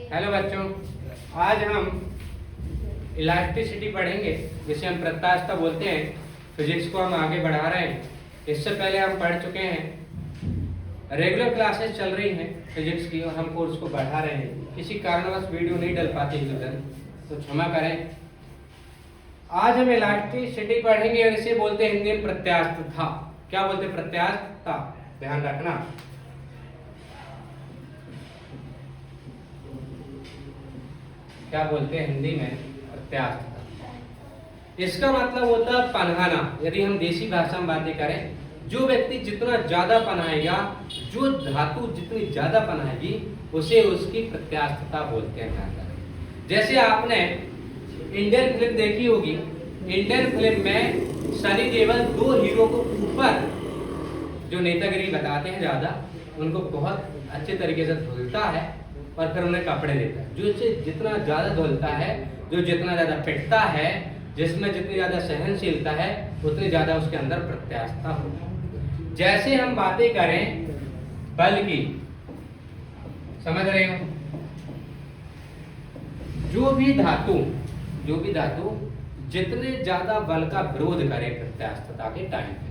Hello बच्चों, आज हम इलास्टिसिटी पढ़ेंगे जिसे हम प्रत्यास्थता बोलते हैं। फिजिक्स को हम आगे बढ़ा रहे हैं। इससे पहले हम पढ़ चुके हैं, रेगुलर क्लासेस चल रही हैं फिजिक्स की और हम कोर्स को बढ़ा रहे हैं। किसी कारणवश वीडियो नहीं डल पाती है तो क्षमा करें। आज हम इलास्टिसिटी पढ़ेंगे और इसे बोलते हैं हिंदी में प्रत्यास्थता। क्या बोलते हैं? प्रत्यास्थता। ध्यान रखना। क्या बोलते हैं हिंदी में? प्रत्यास्थता। इसका मतलब होता है पन्हाना। यदि हम देसी भाषा में बातें करें, जो व्यक्ति जितना ज्यादा पन्हाएगा, जो धातु जितनी ज्यादा पन्हाएगी, उसे उसकी प्रत्यास्थता बोलते हैं। जैसे आपने इंडियन फिल्म देखी होगी। इंडियन फिल्म में सनी देओल दो हीरो को ऊपर जो नेतागिरी बताते हैं ज्यादा, उनको बहुत अच्छे तरीके से धुलता है और फिर उन्हें कपड़े देता है। जो इसे जितना ज्यादा धुलता है, जो जितना ज्यादा पिटता है, जिसमें जितनी ज्यादा सहनशीलता है, उतनी ज्यादा उसके अंदर प्रत्यास्थता होगी। जैसे हम बातें करें बल की, समझ रहे हो? जो भी धातु जितने ज्यादा बल का विरोध करे प्रत्यास्थता के टाइम पे,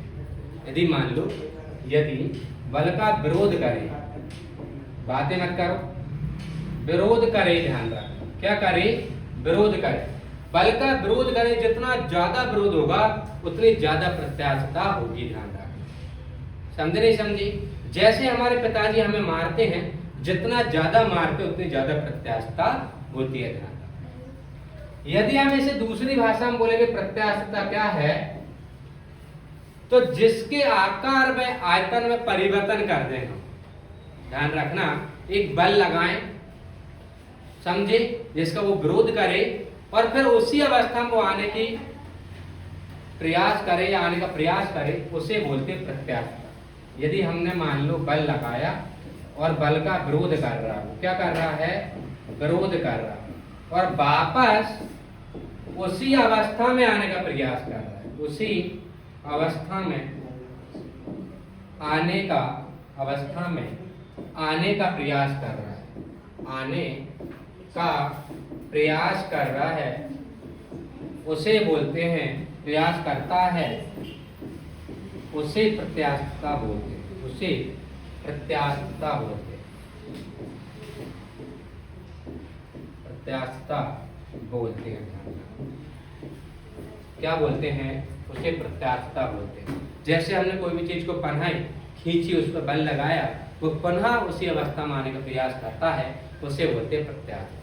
यदि बल का विरोध करे, बातें मत करो, विरोध करे, ध्यान रखो। क्या करे? विरोध करे। बल का विरोध करे, जितना ज्यादा विरोध होगा उतनी ज्यादा प्रत्यास्थता होगी। ध्यान रखो। समझे नहीं समझी? जैसे हमारे पिताजी हमें मारते हैं, जितना ज्यादा मारते उतनी ज्यादा प्रत्यास्थता होती है। ध्यान रखो। यदि हम इसे दूसरी भाषा में बोलेंगे प्रत्यास्थता क्या है, तो जिसके आकार में आयतन में परिवर्तन कर दें हम। ध्यान रखना। एक बल लगाएं, समझे, जिसका वो विरोध करे और फिर उसी अवस्था में वो आने की प्रयास करे या आने का प्रयास करे, उसे बोलते प्रत्यास्थता। यदि हमने मान लो बल लगाया और बल का विरोध कर रहा है, क्या कर रहा है? विरोध कर रहा है, और वापस उसी अवस्था में आने का प्रयास कर रहा है, उसी अवस्था में आने का प्रयास कर रहा है, आने का प्रयास कर रहा है, उसे बोलते हैं, प्रयास करता है, उसे प्रत्यास्थता बोलते हैं। उसे प्रत्यास्थता बोलते हैं। प्रत्यास्थता बोलते हैं। क्या बोलते हैं? उसे प्रत्यास्थता बोलते हैं। जैसे हमने कोई भी चीज को पन्हाई, खींची, उस पर बल लगाया, वो पुनः उसी अवस्था में आने का प्रयास करता है, उसे बोलते हैं प्रत्यास्थता।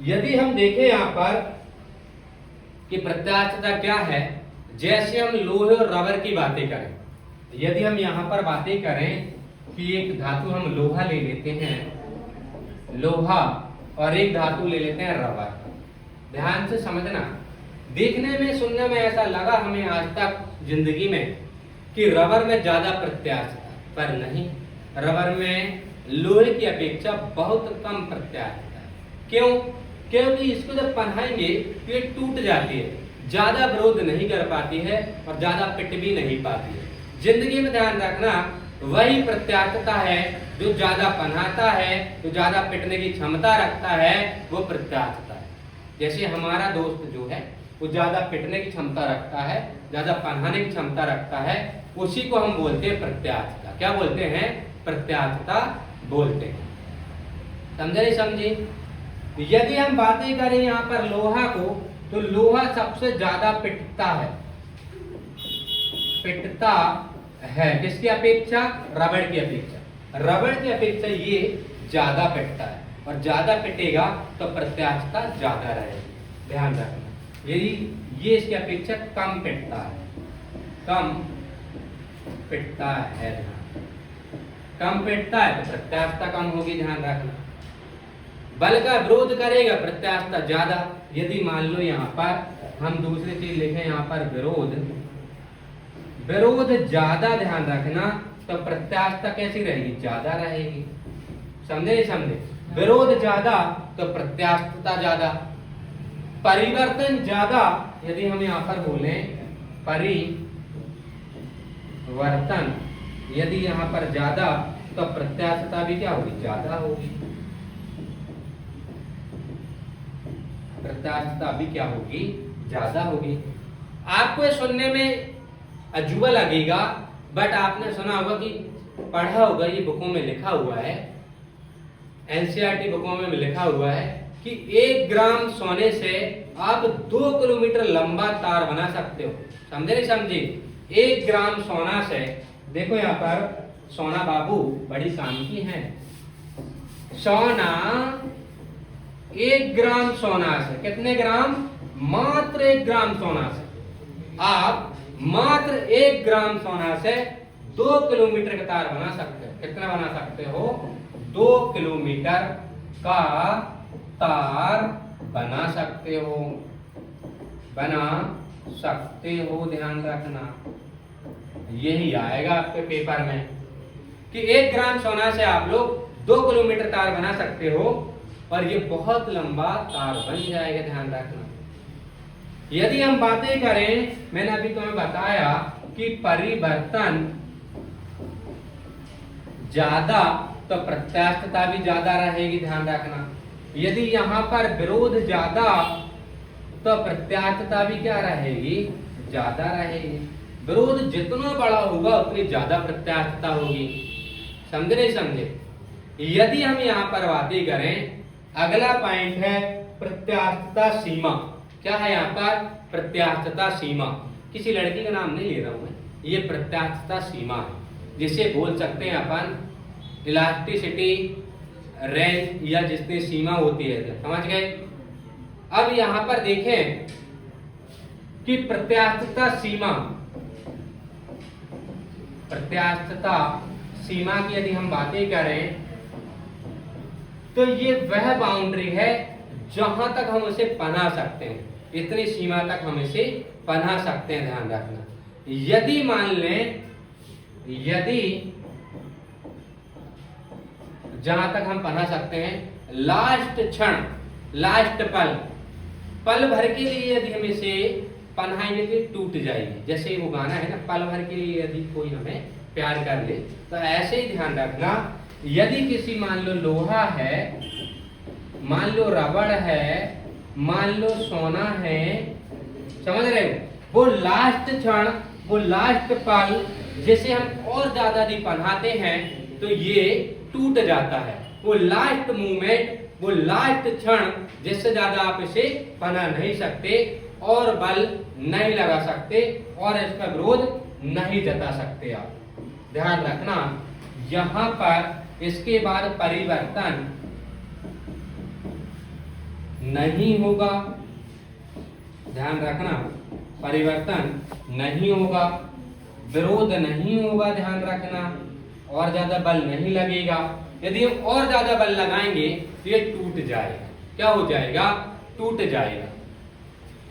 यदि हम देखें यहाँ पर कि प्रत्यास्थता क्या है, जैसे हम लोहे और रबर की बातें करें, यदि हम यहाँ पर बातें करें कि एक धातु हम लोहा ले लेते हैं, लोहा, और एक धातु ले लेते हैं रबर। ध्यान से समझना। देखने में, सुनने में ऐसा लगा हमें आज तक जिंदगी में कि रबर में ज्यादा प्रत्यास्थता, पर नहीं। रबर में लोहे की अपेक्षा बहुत कम प्रत्यास्थता है। क्यों? क्योंकि इसको जब पहनाएंगे तो ये टूट जाती है, ज्यादा विरोध नहीं कर पाती है और ज्यादा पिट भी नहीं पाती है। जिंदगी में ध्यान रखना, वही प्रत्यास्थता है जो ज्यादा पहनाता है, जो ज्यादा पिटने की क्षमता रखता है, वो प्रत्यास्थता है। जैसे हमारा दोस्त जो है वो ज्यादा पिटने की क्षमता रखता है, ज्यादा पहनाने की क्षमता रखता है, उसी को हम बोलते हैं प्रत्यास्थता। क्या बोलते हैं? प्रत्यास्थता बोलते हैं। समझे नहीं समझे? यदि हम बातें करें यहाँ पर लोहा को, तो लोहा सबसे ज्यादा पिटता है किसकी अपेक्षा? रबड़ की अपेक्षा। रबड़ की अपेक्षा ये ज्यादा पिटता है, और ज्यादा पिटेगा तो प्रत्यास्थता ज्यादा रहेगी। ध्यान रखना। यदि ये इसकी अपेक्षा कम पिटता है, कम पिटता है तो प्रत्यास्थता कम होगी। ध्यान रखना। बल का विरोध करेगा, प्रत्यास्थता ज्यादा। यदि मान लो यहाँ पर हम दूसरी चीज लिखें, यहाँ पर विरोध ज्यादा, ध्यान रखना, तो प्रत्यास्थता कैसी रहेगी? ज्यादा रहेगी। समझे नहीं समझे? विरोध ज्यादा तो प्रत्यास्थता ज्यादा। परिवर्तन ज्यादा, यदि हम यहाँ पर बोले परिवर्तन, यदि यहाँ पर ज्यादा, तो प्रत्यास्थता भी क्या होगी? ज्यादा होगी। प्रत्यास्थता भी क्या होगी, ज्यादा होगी। आपको ये सुनने में अजूबा लगेगा, बट आपने सुना होगा कि पढ़ा होगा, ये बुकों में लिखा हुआ है, एनसीईआरटी बुकों में लिखा हुआ है कि 1 ग्राम सोने से आप 2 किलोमीटर लंबा तार बना सकते हो। समझे नहीं समझे? 1 ग्राम सोना से, देखो यहाँ पर सोना बाबू बड़ी काम की है। सोना 1 ग्राम सोना से, कितने ग्राम? मात्र 1 ग्राम सोना से आप मात्र 1 ग्राम सोना से 2 किलोमीटर का तार बना सकते हो। कितना बना सकते हो? 2 किलोमीटर का तार बना सकते हो, बना सकते हो। ध्यान रखना, यही आएगा आपके पेपर में कि 1 ग्राम सोना से आप लोग 2 किलोमीटर तार बना सकते हो, और ये बहुत लंबा तार बन जाएगा। ध्यान रखना। यदि हम बातें करें, मैंने अभी तुम्हें बताया कि परिवर्तन ज्यादा तो प्रत्यास्थता भी ज्यादा रहेगी। ध्यान रखना। यदि यहाँ पर विरोध ज्यादा तो प्रत्यास्थता भी क्या रहेगी, ज्यादा रहेगी। विरोध जितना बड़ा होगा उतनी ज्यादा प्रत्यास्थता होगी। समझे नहीं समझे? यदि हम यहाँ पर बातें करें, अगला पॉइंट है प्रत्यास्थता सीमा। क्या है यहाँ पर? प्रत्यास्थता सीमा। किसी लड़की का नाम नहीं ले रहा हूं मैं, ये प्रत्यास्थता सीमा है, जिसे बोल सकते हैं अपन इलास्टिसिटी रेंज, या जितनी सीमा होती है। समझ गए? अब यहाँ पर देखें कि प्रत्यास्थता सीमा, प्रत्यास्थता सीमा की यदि हम बातें करें तो ये वह बाउंड्री है जहां तक हम उसे पना सकते हैं। इतनी सीमा तक हम इसे पना सकते हैं। ध्यान रखना। यदि मान लें, यदि जहां तक हम पना सकते हैं, लास्ट क्षण, लास्ट पल भर के लिए यदि हम इसे पन्हाएंगे तो टूट जाएगी। जैसे वो गाना है ना, पल भर के लिए यदि कोई हमें प्यार कर ले, तो ऐसे ही ध्यान रखना। यदि किसी, मान लो लोहा है, मान लो रबड़ है, मान लो सोना है, समझ रहे हो, वो लास्ट क्षण, वो लास्ट पल जिसे हम और ज्यादा यदि पन्हाते हैं तो ये टूट जाता है। वो लास्ट मूवमेंट, वो लास्ट क्षण जिससे ज्यादा आप इसे पना नहीं सकते और बल नहीं लगा सकते और इसका विरोध नहीं जता सकते आप। ध्यान रखना। यहां पर इसके बाद परिवर्तन नहीं होगा। ध्यान रखना, परिवर्तन नहीं होगा, विरोध नहीं होगा। ध्यान रखना, और ज्यादा बल नहीं लगेगा। यदि हम और ज्यादा बल लगाएंगे तो ये टूट जाएगा। क्या हो जाएगा? टूट जाएगा।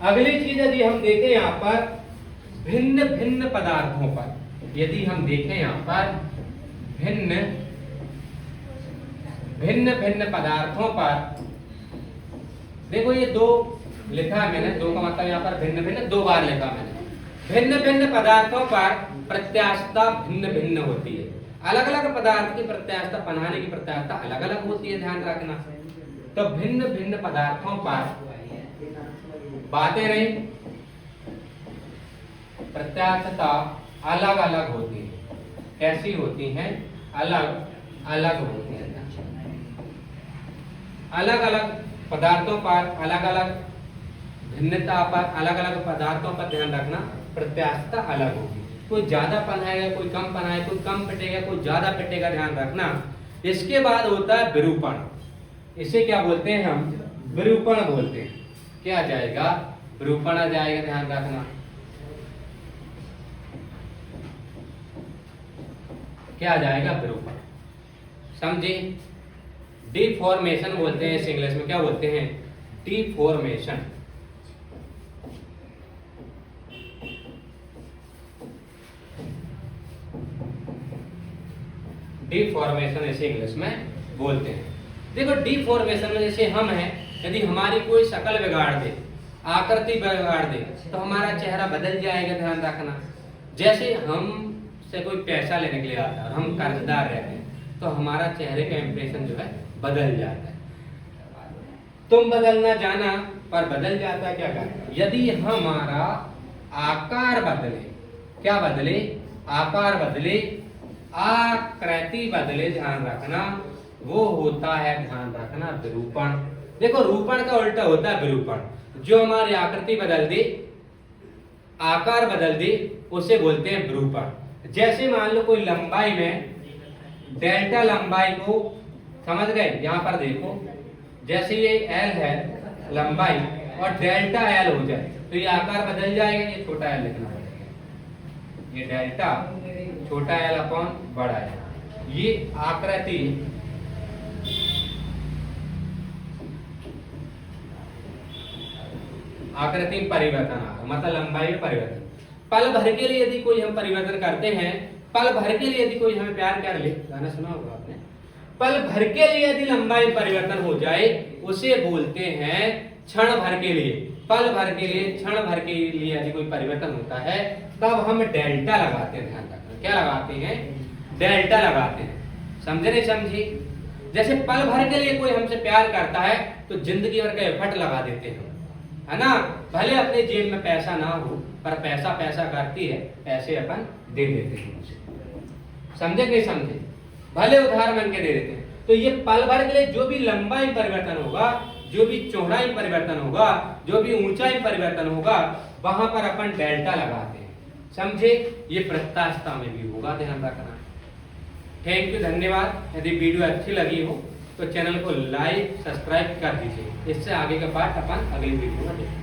अगली चीज यदि हम देखें यहाँ पर भिन्न भिन्न पदार्थों पर, यदि हम देखें यहाँ पर भिन्न भिन्न पदार्थों पर, देखो ये 2 लिखा है मैंने, 2 का मतलब यहाँ पर भिन्न भिन्न 2 बार लिखा मैंने। भिन्न भिन्न पदार्थों पर प्रत्यास्थता भिन्न भिन्न होती है। अलग अलग पदार्थ की प्रत्यास्थता, पन्हाने की प्रत्यास्थता अलग अलग होती है। ध्यान रखना। तो भिन्न भिन्न पदार्थों पर बातें नहीं, प्रत्यास्थता अलग अलग होती है। कैसी होती हैं? अलग अलग होती है। अलग अलग पदार्थों पर, अलग अलग भिन्नता पर, अलग अलग पदार्थों पर ध्यान रखना, प्रत्यास्थता अलग होगी। कोई ज्यादा पन्हाएगा, कोई कम पन्हाएगा, कोई कम पिटेगा, कोई ज्यादा पिटेगा। ध्यान रखना। इसके बाद होता है विरूपण। इसे क्या बोलते हैं हम? विरूपण बोलते हैं। क्या आ जाएगा? विरूपण आ जाएगा। ध्यान रखना। क्या आ जाएगा? विरूपण। समझे? डिफॉर्मेशन बोलते हैं, इस इंग्लिश में क्या बोलते हैं? डिफॉर्मेशन। डिफॉर्मेशन इसे इंग्लिश में बोलते हैं। देखो डिफॉर्मेशन में जैसे हम हैं, यदि हमारी कोई शक्ल बिगाड़ दे, आकृति बिगाड़ दे, तो हमारा चेहरा बदल जाएगा। ध्यान रखना। जैसे हम से कोई पैसा लेने के लिए आता है और हम कर्जदार रहते हैं, तो हमारा चेहरे का इंप्रेशन जो है बदल जाता है। तुम बदलना जाना पर बदल जाता है क्या करें? यदि हमारा आकार बदले, क्या बदले? आकार बदले, आकृति बदले, ध्यान रखना, वो होता है, ध्यान रखना, विरूपण। देखो रूपण का उल्टा होता है विरूपण। जो हमारी आकृति बदल दे, आकार बदल दे, उसे बोलते हैं विरूपण। जैसे मान लो कोई लंबाई में डेल्टा लंबाई को, समझ गए? यहाँ पर देखो, जैसे ये एल है लंबाई और डेल्टा एल हो जाए तो ये आकार बदल जाएगा, ये छोटा एल लिखना पड़ेगा, ये डेल्टा छोटा एल अपॉन बड़ा एल, ये आकृति आकृति में परिवर्तन आ रहा, मतलब लंबाई में परिवर्तन। पल भर के लिए यदि कोई हम परिवर्तन करते हैं, पल भर के लिए यदि कोई हमें प्यार कर ले, गाना सुना होगा आपने, पल भर के लिए यदि लंबाई में परिवर्तन हो जाए उसे बोलते हैं क्षण भर के लिए। पल भर के लिए, क्षण भर के लिए यदि कोई परिवर्तन होता है तब हम डेल्टा लगाते हैं, ध्यान रखना, क्या लगाते हैं? डेल्टा लगाते हैं। समझे नहीं समझे? जैसे पल भर के लिए कोई हमसे प्यार करता है तो जिंदगी भर का एफर्ट लगा देते हैं, है ना? भले अपने जेब में पैसा ना हो पर पैसा पैसा करती है, पैसे अपन दे देते हैं उसे। समझे नहीं समझे? भले उधार मांग के दे देते हैं। तो ये पल भर के लिए जो भी लंबाई परिवर्तन होगा, जो भी चौड़ाई परिवर्तन होगा, जो भी ऊंचाई परिवर्तन होगा, वहां पर अपन डेल्टा लगाते हैं। समझे? ये प्रत्यास्थता में भी होगा, ध्यान रखना। थैंक यू, धन्यवाद। यदि वीडियो अच्छी लगी हो तो चैनल को लाइक सब्सक्राइब कर दीजिए। इससे आगे का पार्ट अपन अगली वीडियो में देखेंगे।